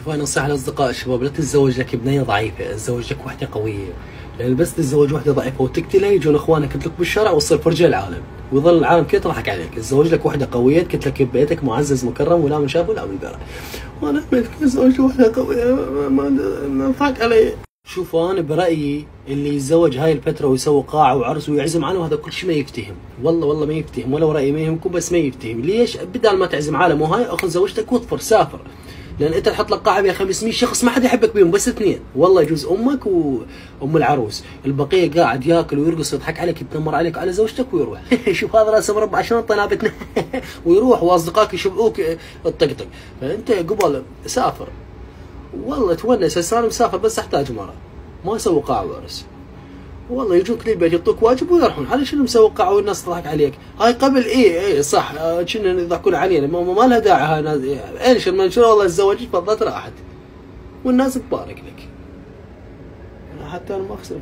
شوف انا نصيحة لاصدقاء الشباب، لا تتزوج لك بنية ضعيفة، تزوج لك وحدة قوية، لان بس تتزوج وحدة ضعيفة وتقتلها يجون اخوانك يقتلوك بالشارع وتصير فرجة العالم، ويظل العالم كله يضحك عليك. تزوج لك وحدة قوية تقتلك ببيتك معزز مكرم ولا من شاف ولا من درى. وانا اتزوج وحدة قوية ما ضحك علي. شوفوا انا برايي اللي يتزوج هاي الفتره ويسوي قاعه وعرس ويعزم عنه هذا كل شيء ما يفتهم، والله ما يفتهم، ولا رايي ما يهمكم بس ما يفتهم. ليش؟ بدال ما تعزم عالم وهاي اخذ زوجتك واطفر سافر، لان انت تحط لك قاعه بها 500 شخص ما حد يحبك بيهم بس اثنين، والله يجوز امك وام العروس، البقيه قاعد ياكل ويرقص ويضحك عليك يتنمر عليك على زوجتك ويروح. شوف هذا راسه مربع شنطه نابتنا. ويروح واصدقائك يشبعوك الطقطق. فانت قبل سافر والله تونس. هسه انا مسافر بس احتاج مره ما اسوي قاعه وعرس، والله يجوك للبيت يعطوك واجب ويروحون. على شنو مسوي قاعه والناس تضحك عليك؟ هاي قبل اي صح كنا يضحكون علينا، ما لها داعي هاي. انشر منشور والله تزوجت فضلت راحت والناس تبارك لك. حتى انا ما اخسر